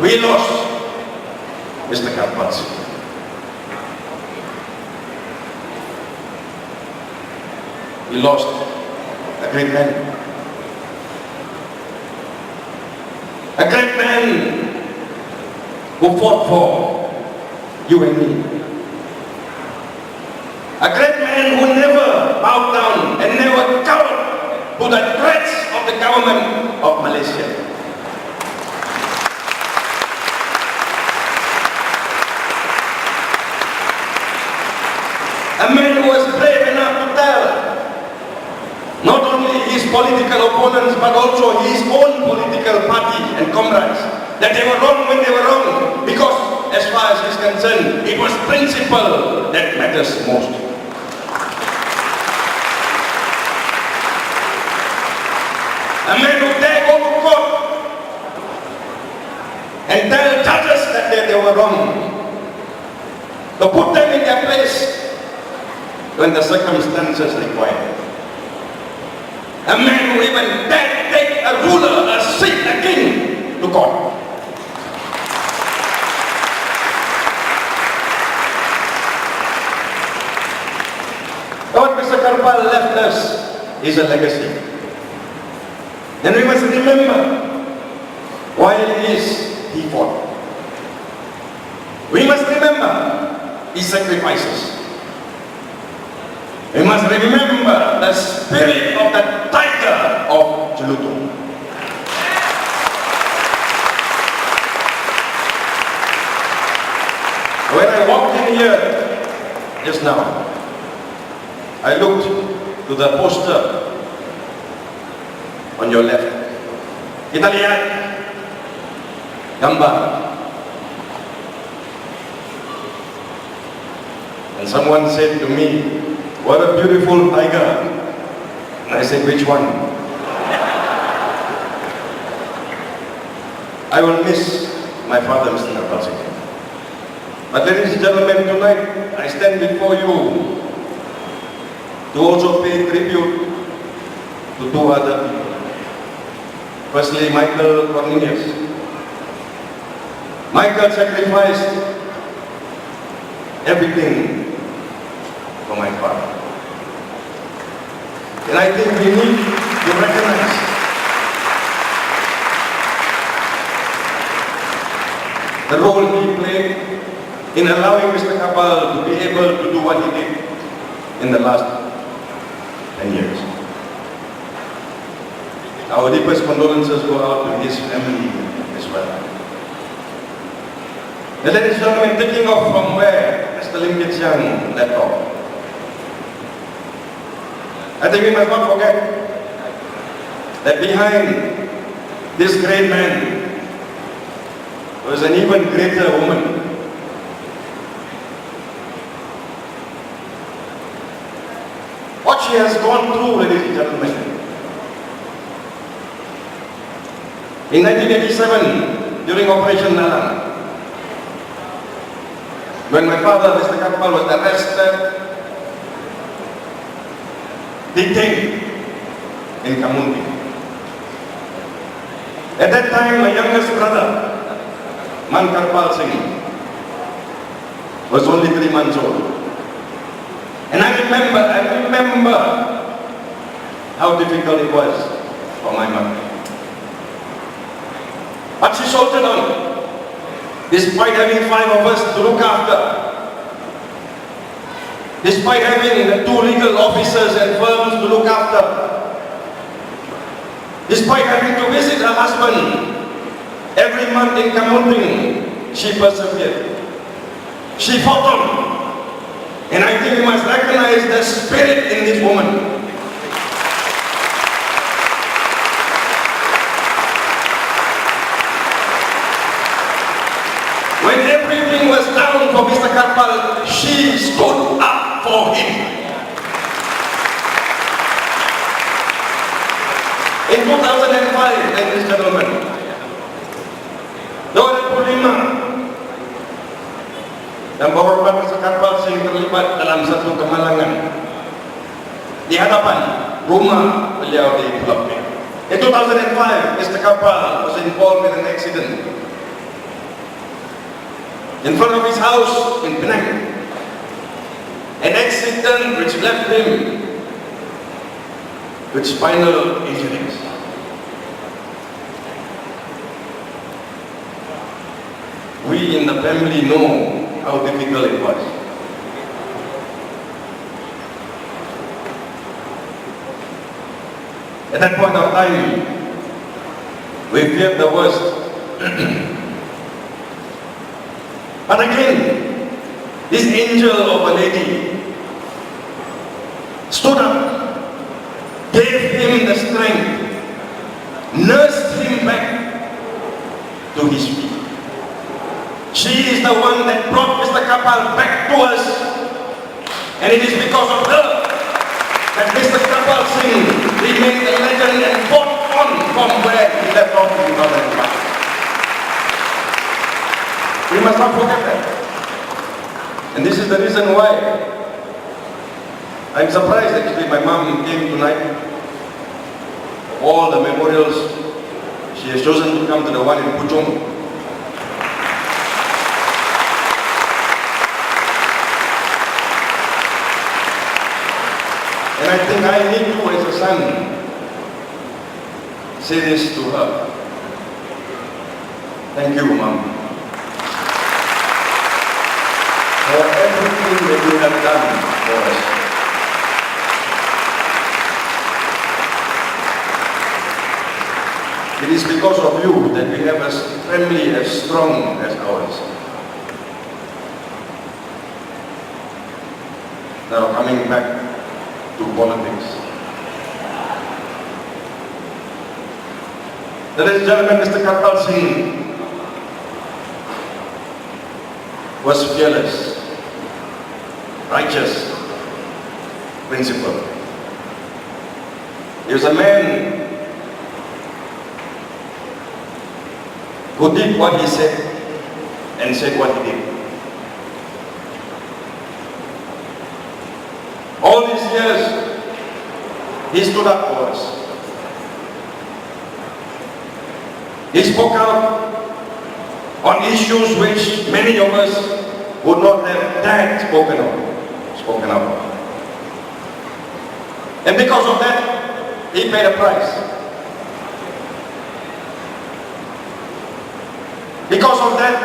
We lost Mr. KARPAL. We lost a great man. A great man who fought for you and me. A great man who never bowed down and never cowered to the threats of the government of Malaysia. A man who was brave enough to tell not only his political opponents but also his own political party and comrades that they were wrong when they were wrong, because as far as he's concerned, it was principle that matters most. A man who dared go to court and tell judges that they were wrong, to put them in their place when the circumstances require. A man who even dared take a ruler, a Sikh, a king to court. What Mr. KARPAL left us is a legacy. And we must remember why it is he fought. We must remember his sacrifices. We must remember the spirit of the tiger of Jelutung. When I walked in here just now, I looked to the poster on your left. Kita lihat gambar. And someone said to me, "What a beautiful tiger." And I said, "Which one?" I will miss my father, Mr. KARPAL. But ladies and gentlemen, tonight I stand before you to also pay tribute to two other people. Firstly, Michael Cornelius. Michael sacrificed everything for my father. And I think we need to recognize the role he played in allowing Mr. KARPAL to be able to do what he did in the last 10 years. Our deepest condolences go out to his family as well. And ladies and gentlemen, taking off from where Mr. Lim Kit Siang left off, I think we must not forget that behind this great man was an even greater woman. What she has gone through, ladies and gentlemen. In 1987, during Operation Nalang, when my father, Mr. KARPAL, was arrested, detained in Kamunti. At that time, my youngest brother, KARPAL Singh, was only 3 months old. And I remember how difficult it was for my mother. But she soldiered on, despite having 5 of us to look after, despite having the 2 legal officers and firms to look after, despite having to visit her husband every month in Kamunting, she persevered. She fought on. And I think we must recognize the spirit in this woman. When everything was down for Mr. KARPAL, she stood up for him. In 2005, ladies and gentlemen, 2005, dan bahwa Mr. KARPAL Singh terlibat dalam satu kemalangan di hadapan rumah beliau di Pulau. In 2005, Mr. KARPAL was involved in an accident in front of his house in Penang. An accident which left him with spinal injuries. We in the family know how difficult it was. At that point of time, we feared the worst. But again, this angel of a lady stood up, gave him the strength, nursed him back to his feet. She is the one that brought Mr. KARPAL back to us, and it is because of her that Mr. KARPAL Singh remained a legend and fought on from where he left off in 2005. We must not forget that. And this is the reason why I'm surprised actually my mom came tonight. All the memorials, she has chosen to come to the one in PUCHONG. And I think I need to, as a son, say this to her. Thank you, Mom, for everything that you have done for us. It is because of you that we have a family as strong as ours. Now coming back to politics. Ladies and gentlemen, Mr. KARPAL Singh was fearless, righteous, principled. He was a man who did what he said and said what he did. All these years, he stood up for us. He spoke out on issues which many of us would not have dared spoken up. And because of that, he paid a price. Because of that,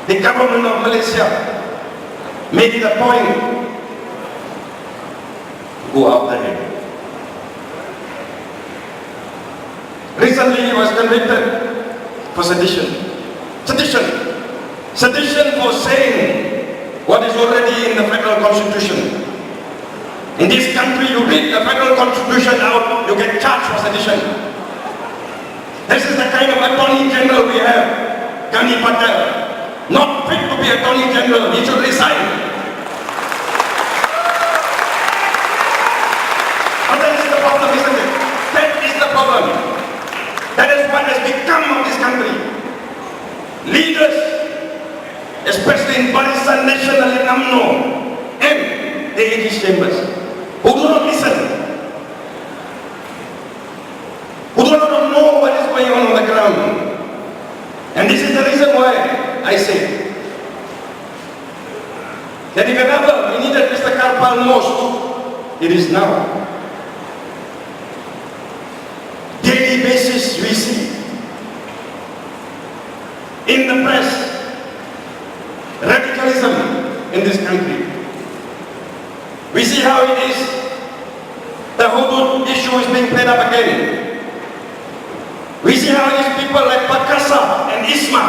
the government of Malaysia made it a point to go after him. Recently, he was convicted for sedition. Sedition for saying what is already in the federal constitution. In this country, you read the federal constitution out, you get charged for sedition. This is the kind of Attorney General we have, Gani Patel. Not fit to be Attorney General, he should resign. But that is the problem, isn't it? That is the problem. That is what has become of this country. Leaders, especially in Barisan Nasional in UMNO and the AG chambers, who do not listen, who do not know what is going on the ground. And this is the reason why I say that if ever we needed Mr. KARPAL most, it is now. Daily basis we see in the press radicalism in this country. We see how it is. The Hudud issue is being played up again. We see how these people like Pakasa and Isma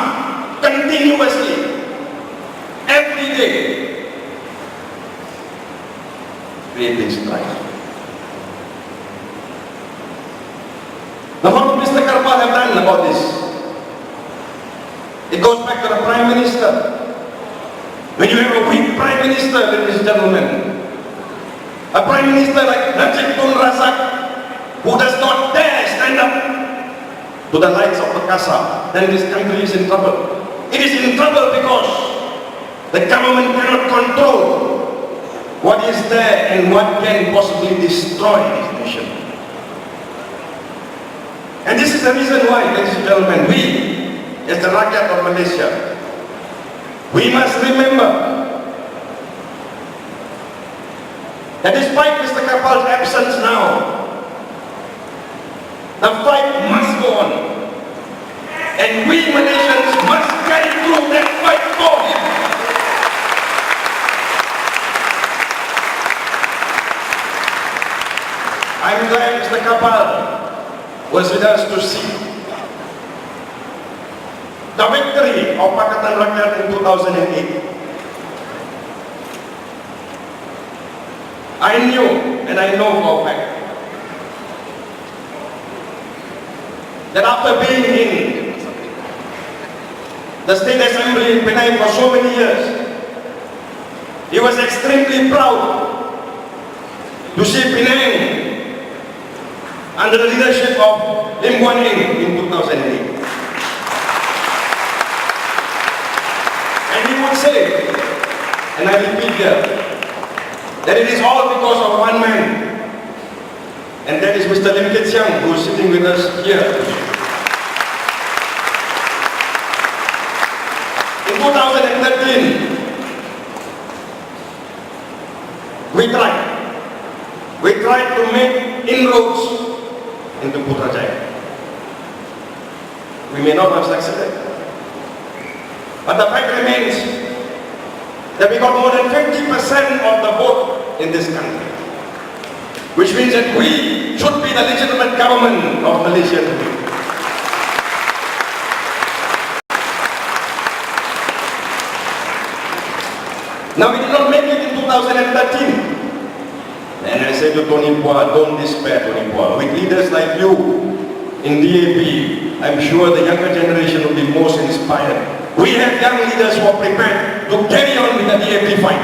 continuously, every day, creating strife. Now what would Mr. KARPAL have done about this? It goes back to the Prime Minister. When you have a weak Prime Minister, ladies and gentlemen, a Prime Minister like Najib Tun Razak, who does not dare stand up to the likes of Pakasa, then this country is in trouble. It is in trouble because the government cannot control what is there and what can possibly destroy this nation. And this is the reason why, ladies and gentlemen, we, as the Rakyat of Malaysia, We must remember that despite Mr. Karpal's absence now, the fight must go on. And we Malaysians must carry through that fight for him. I'm glad Mr. Karpal was with us to see the victory of Pakatan Rakyat in 2008. I knew, and I know for a fact, that after being in the State Assembly in Penang for so many years, he was extremely proud to see Penang under the leadership of Lim Guan Eng in 2008. And he would say, and I repeat here, that it is all because of one man, and that is Mr. Lim Kit Siang, who is sitting with us here. In 2013, we tried to make inroads into Putrajaya. We may not have succeeded, but the fact remains that we got more than 50% of the vote in this country, which means that we should be the legitimate government of Malaysia today. Now we did not make it in 2013. And I say to Tony Pua, don't despair, Tony Pua. With leaders like you in DAP, I'm sure the younger generation will be most inspired. We have young leaders who are prepared to carry on with the DAP fight.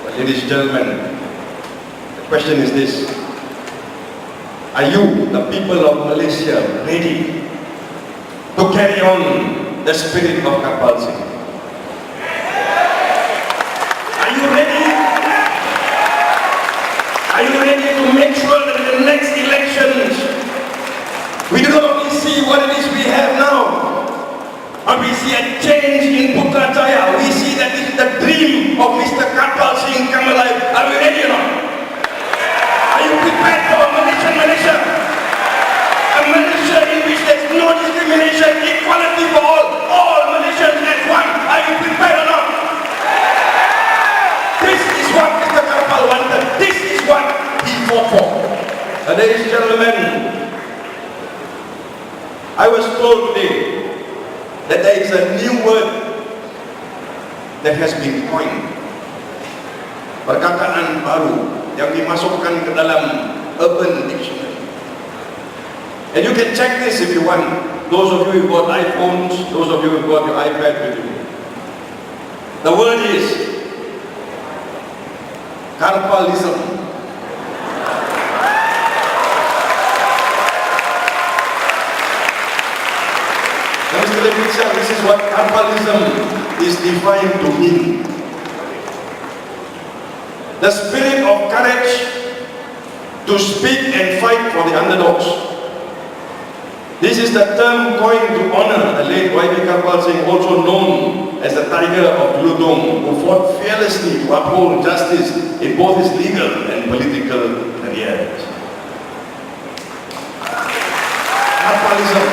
But ladies and gentlemen, the question is this: are you, the people of Malaysia, ready to carry on the spirit of Karpal Singh? Are you ready? Are you ready to make sure that in the next elections we do not only see what it is we have now, but we see a change in Putrajaya? We see that this is the dream of Mr. Karpal Singh come alive. Are we ready or not? Are you prepared for a Malaysia? A Malaysia in which there is no discrimination, equality for all Malaysians as one. Are you prepared or not? This is what Mr. Karpal wanted. This is what he fought for. Ladies and gentlemen, I was told today that there is a new word that has been coined. Perkataan baru yang dimasukkan ke dalam Urban Dictionary. And you can check this if you want. Those of you who got iPhones, those of you who got your iPad with you. The word is Karpalism. Mr. Lepitsa, this is what Karpalism is defined to mean. The spirit of courage to speak and fight for the underdogs. This is the term coined to honor the late Y.B. Karpal Singh, also known as the Tiger of Geludong, who fought fearlessly to uphold justice in both his legal and political careers. Karpalism